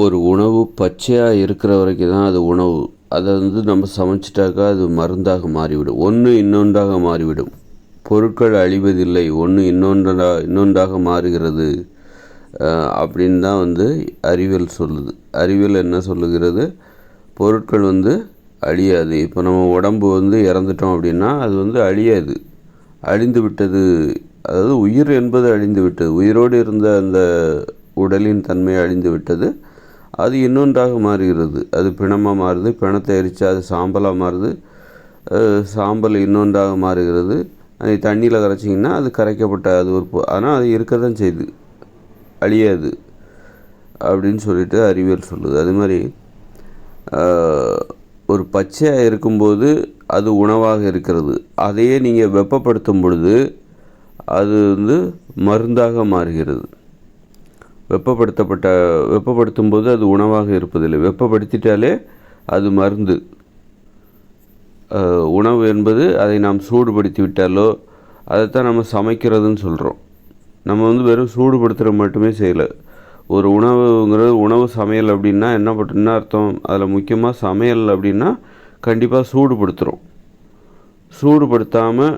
ஒரு உணவு பச்சையாக இருக்கிற வரைக்கும் தான் அது உணவு. அதை நம்ம சமைச்சிட்டாக்கா அது மருந்தாக மாறிவிடும். ஒன்று இன்னொன்றாக மாறிவிடும். பொருட்கள் அழிவதில்லை, ஒன்று இன்னொன்றாக மாறுகிறது அப்படின்னு தான் அறிவியல் சொல்லுது. அறிவியல் என்ன சொல்லுகிறது? பொருட்கள் அழியாது. இப்போ நம்ம உடம்பு இறந்துட்டோம் அப்படின்னா அது அழியாது, அழிந்து விட்டது. அதாவது உயிர் என்பது அழிந்து விட்டது. உயிரோடு இருந்த அந்த உடலின் தன்மை அழிந்து விட்டது. அது இன்னொன்றாக மாறுகிறது. அது பிணமாக மாறுது, பிணத்தை எரித்து அது சாம்பலாக மாறுது, சாம்பல் இன்னொன்றாக மாறுகிறது. அதை தண்ணியில் கரைச்சிங்கன்னா அது கரைக்கப்பட்ட அது ஒரு ஆனால் அது இருக்க தான் செய்யுது, அழியாது அப்படின்னு சொல்லிட்டு அறிவியல் சொல்லுது. அது மாதிரி ஒரு பச்சையாக இருக்கும்போது அது உணவாக இருக்கிறது. அதையே நீங்கள் வெப்பப்படுத்தும் பொழுது அது மருந்தாக மாறுகிறது. வெப்பப்படுத்தும் போது அது உணவாக இருப்பதில்லை. வெப்பப்படுத்திட்டாலே அது மருந்து. உணவு என்பது அதை நாம் சூடுபடுத்தி விட்டாலோ அதைத்தான் நம்ம சமைக்கிறதுன்னு சொல்கிறோம். நம்ம வெறும் சூடுபடுத்துகிற மட்டுமே செய்யலை. ஒரு உணவுங்கிறது உணவு சமையல் அப்படின்னா என்ன அர்த்தம்? அதில் முக்கியமாக சமையல் அப்படின்னா கண்டிப்பாக சூடுபடுத்துகிறோம். சூடுபடுத்தாமல்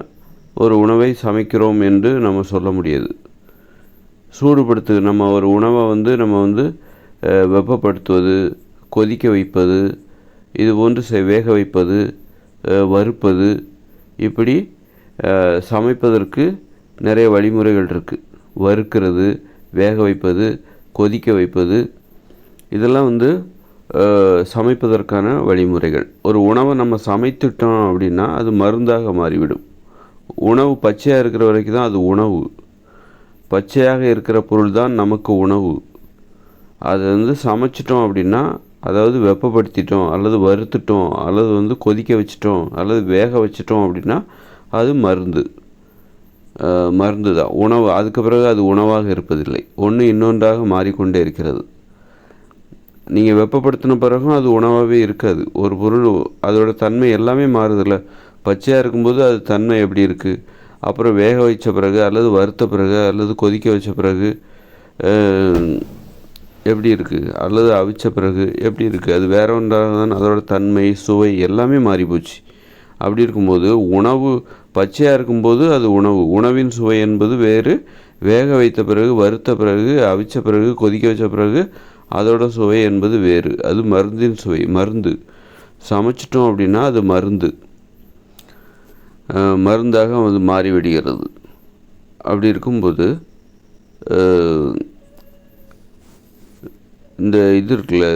ஒரு உணவை சமைக்கிறோம் என்று நம்ம சொல்ல முடியாது. நம்ம ஒரு உணவை நம்ம வெப்பப்படுத்துவது, கொதிக்க வைப்பது, இது போன்று வேக வைப்பது, வறுப்பது, இப்படி சமைப்பதற்கு நிறைய வழிமுறைகள் இருக்குது. வறுக்கிறது, வேக வைப்பது, கொதிக்க வைப்பது, இதெல்லாம் சமைப்பதற்கான வழிமுறைகள். ஒரு உணவை நம்ம சமைத்துட்டோம் அப்படின்னா அது மருந்தாக மாறிவிடும். உணவு பச்சையாக இருக்கிற வரைக்கும் தான் அது உணவு. பச்சையாக இருக்கிற பொருள் தான் நமக்கு உணவு. அதை சமைச்சிட்டோம் அப்படின்னா, அதாவது வெப்பப்படுத்திட்டோம் அல்லது வறுத்துட்டோம் அல்லது கொதிக்க வச்சிட்டோம் அல்லது வேக வச்சிட்டோம் அப்படின்னா அது மருந்து தான், உணவு. அதுக்கு பிறகு அது உணவாக இருப்பதில்லை, ஒன்று இன்னொன்றாக மாறிக்கொண்டே இருக்கிறது. நீங்கள் வெப்பப்படுத்தின பிறகும் அது உணவாகவே இருக்காது. ஒரு பொருள் அதோட தன்மை எல்லாமே மாறுதில்ல. பச்சையாக இருக்கும்போது அது தன்மை எப்படி இருக்குது, அப்புறம் வேக வைச்ச பிறகு அல்லது வறுத்த பிறகு அல்லது கொதிக்க வச்ச பிறகு எப்படி இருக்குது, அல்லது அவிச்ச பிறகு எப்படி இருக்குது, அது வேற ஒன்றாக தான். அதோட தன்மை, சுவை எல்லாமே மாறி போச்சு. அப்படி இருக்கும்போது உணவு பச்சையாக இருக்கும்போது அது உணவு. உணவின் சுவை என்பது வேறு. வேக வைத்த பிறகு, வறுத்த பிறகு, அவிச்ச பிறகு, கொதிக்க வச்ச பிறகு அதோட சுவை என்பது வேறு. அது மருந்தின் சுவை, மருந்து. சமைச்சிட்டோம் அப்படின்னா அது மருந்தாக மாறிவிடுகிறது. அப்படி இருக்கும்போது இந்த இது இருக்குல்ல,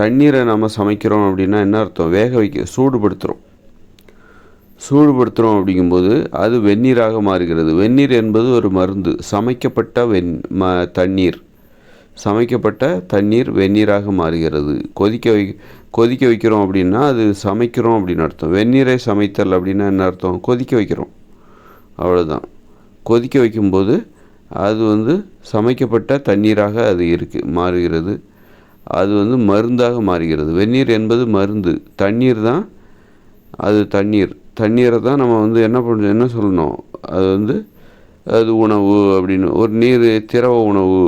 தண்ணீரை நம்ம சமைக்கிறோம் அப்படின்னா என்ன அர்த்தம்? வேக வைக்க சூடுபடுத்துகிறோம் அப்படிங்கும்போது அது வெந்நீராக மாறுகிறது. வெந்நீர் என்பது ஒரு மருந்து. சமைக்கப்பட்ட தண்ணீர் வெந்நீராக மாறுகிறது. கொதிக்க வைக்கிறோம் அப்படின்னா அது சமைக்கிறோம் அப்படின்னு அர்த்தம். வெந்நீரை சமைத்தல் அப்படின்னா என்ன அர்த்தம்? கொதிக்க வைக்கிறோம், அவ்வளோதான். கொதிக்க வைக்கும்போது அது சமைக்கப்பட்ட தண்ணீராக அது மாறுகிறது. அது மருந்தாக மாறுகிறது. வெந்நீர் என்பது மருந்து. தண்ணீர் தான் அது. தண்ணீரை தான் நம்ம என்ன சொல்லணும்? அது அது உணவு அப்படின்னு, ஒரு நீர் திரவ உணவு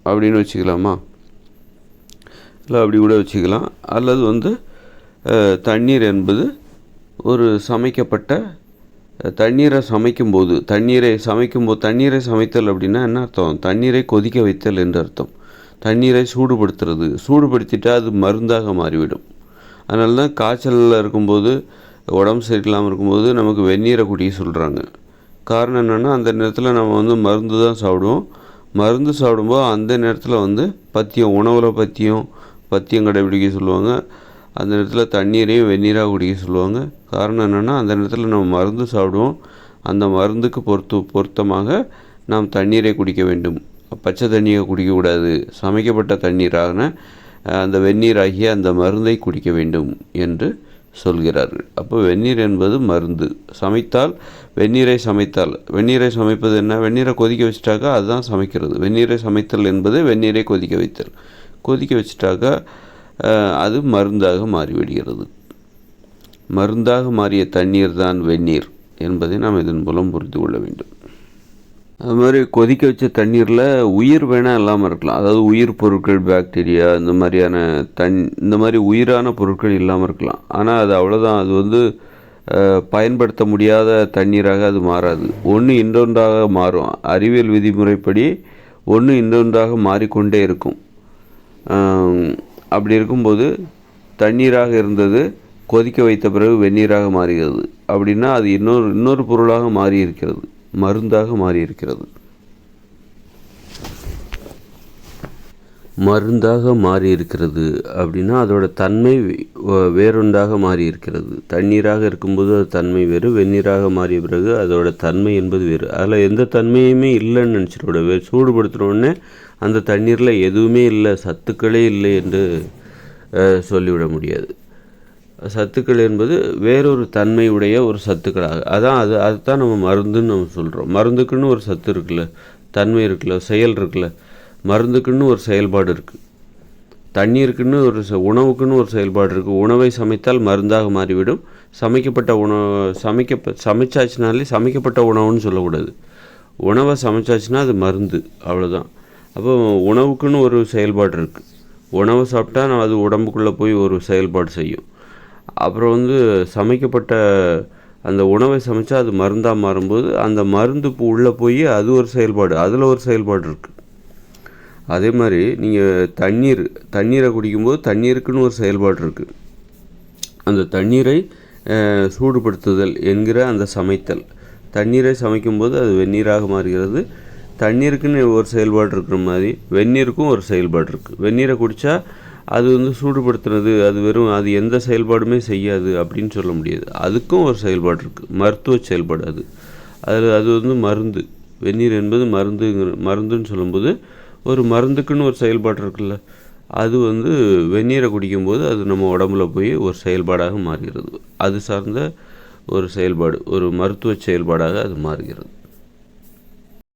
அப்படின்னு வச்சுக்கலாமா? இல்லை அப்படி கூட வச்சுக்கலாம். அல்லது தண்ணீர் என்பது ஒரு சமைக்கப்பட்ட தண்ணீரை சமைத்தல் அப்படின்னா என்ன அர்த்தம்? தண்ணீரை கொதிக்க வைத்தல் என்று அர்த்தம். தண்ணீரை சூடுபடுத்திட்டால் அது மருந்தாக மாறிவிடும். அதனால தான் காய்ச்சலில் இருக்கும்போது, உடம்பு சரியில்லாமல் இருக்கும்போது நமக்கு வெந்நீரை குடிக்க சொல்கிறாங்க. காரணம் என்னென்னா, அந்த நேரத்தில் நம்ம மருந்து தான் சாப்பிடுவோம். மருந்து சாப்பிடும்போது அந்த நேரத்தில் உணவில் பத்தியம் கடைபிடிக்க சொல்லுவாங்க. அந்த நேரத்தில் தண்ணீரையும் வெந்நீராக குடிக்க சொல்லுவாங்க. காரணம் என்னென்னா, அந்த நேரத்தில் நம்ம மருந்து சாப்பிடுவோம். அந்த மருந்துக்கு பொருத்தமாக நாம் தண்ணீரை குடிக்க வேண்டும். பச்சை தண்ணியை குடிக்கக்கூடாது. சமைக்கப்பட்ட தண்ணீரான அந்த வெந்நீராகிய அந்த மருந்தை குடிக்க வேண்டும் என்று சொல்கிறார்கள். அப்போ வெந்நீர் என்பது மருந்து. வெந்நீரை சமைப்பது என்ன? வெந்நீரை கொதிக்க வச்சுட்டாக்கா அதுதான் சமைக்கிறது. வெந்நீரை சமைத்தல் என்பது வெந்நீரை கொதிக்க வைத்தல். கொதிக்க வச்சுட்டாக்கா அது மருந்தாக மாறிவிடுகிறது. மருந்தாக மாறிய தண்ணீர் தான் வெந்நீர் என்பதை நாம் இதன் மூலம் புரிந்து கொள்ள வேண்டும். அது மாதிரி கொதிக்க வச்ச தண்ணீரில் உயிர் வேணால் இல்லாமல் இருக்கலாம். அதாவது உயிர் பொருட்கள், பாக்டீரியா இந்த மாதிரியான இந்த மாதிரி உயிரான பொருட்கள் இல்லாமல் இருக்கலாம். ஆனால் அது அவ்வளோதான். அது வந்து பயன்படுத்த முடியாத தண்ணீராக அது மாறாது. ஒன்று இன்னொன்றாக மாறும். அறிவியல் விதிமுறைப்படி ஒன்று இன்னொன்றாக மாறிக்கொண்டே இருக்கும். அப்படி இருக்கும்போது தண்ணீராக இருந்தது கொதிக்க வைத்த பிறகு வெந்நீராக மாறுகிறது. அப்படின்னா அது இன்னொரு பொருளாக மாறி இருக்கிறது, மருந்தாக மாறி இருக்கிறது. மருந்தாக மாறி இருக்கிறது அப்படின்னா அதோட தன்மை வேறொன்றாக மாறி இருக்கிறது. தண்ணீராக இருக்கும்போது அது தன்மை வேறு, வெந்நீராக மாறிய பிறகு அதோட தன்மை என்பது வேறு. அதில் எந்த தன்மையுமே இல்லைன்னு நினச்சிட சூடுபடுத்தினோடனே அந்த தண்ணீரில் எதுவுமே இல்லை, சத்துக்களே இல்லை என்று சொல்லிவிட முடியாது. சத்துக்கள் என்பது வேறொரு தன்மையுடைய ஒரு சத்துக்களாக அதுதான் நம்ம மருந்துன்னு நம்ம சொல்கிறோம். மருந்துக்குன்னு ஒரு சத்து இருக்குல்ல, தன்மை இருக்குல்ல, செயல் இருக்குல்ல. மருந்துக்குன்னு ஒரு செயல்பாடு இருக்குது, தண்ணீருக்குன்னு ஒரு உணவுக்குன்னு ஒரு செயல்பாடு இருக்குது. உணவை சமைத்தால் மருந்தாக மாறிவிடும். சமைக்கப்பட்ட சமைச்சாச்சுனாலே சமைக்கப்பட்ட உணவுன்னு சொல்லக்கூடாது. உணவை சமைச்சாச்சுன்னா அது மருந்து, அவ்வளோதான். அப்போ உணவுக்குன்னு ஒரு செயல்பாடு இருக்குது. உணவை சாப்பிட்டா அது உடம்புக்குள்ளே போய் ஒரு செயல்பாடு செய்யும். அப்புறம் வந்து சமைக்கப்பட்ட அந்த உணவை சமைச்சா அது மருந்தாக மாறும்போது அந்த மருந்து உள்ளே போய் அது ஒரு செயல்பாடு, அதில் ஒரு செயல்பாடு இருக்குது. அதே மாதிரி நீங்கள் தண்ணீரை குடிக்கும்போது தண்ணீருக்குன்னு ஒரு செயல்பாடு இருக்குது. அந்த தண்ணீரை சூடுபடுத்துதல் என்கிற அந்த சமைத்தல், தண்ணீரை சமைக்கும்போது அது வெந்நீராக மாறுகிறது. தண்ணீருக்குன்னு ஒரு செயல்பாடு இருக்கிற மாதிரி வெந்நீருக்கும் ஒரு செயல்பாடு இருக்குது. வெந்நீரை குடித்தா அது வந்து சூடுபடுத்துறது, அது எந்த செயல்பாடுமே செய்யாது அப்படின்னு சொல்ல முடியாது. அதுக்கும் ஒரு செயல்பாடு இருக்குது, மருத்துவ செயல்பாடு. அது வந்து மருந்து. வெந்நீர் என்பது மருந்துன்னு சொல்லும்போது ஒரு மருந்துக்குன்னு ஒரு செயல்பாடு இருக்குல்ல, அது வந்து வெந்நீரை குடிக்கும்போது அது நம்ம உடம்புல போய் ஒரு செயல்பாடாக மாறுகிறது. அது சார்ந்த ஒரு செயல்பாடு, ஒரு மருத்துவ செயல்பாடாக அது மாறுகிறது.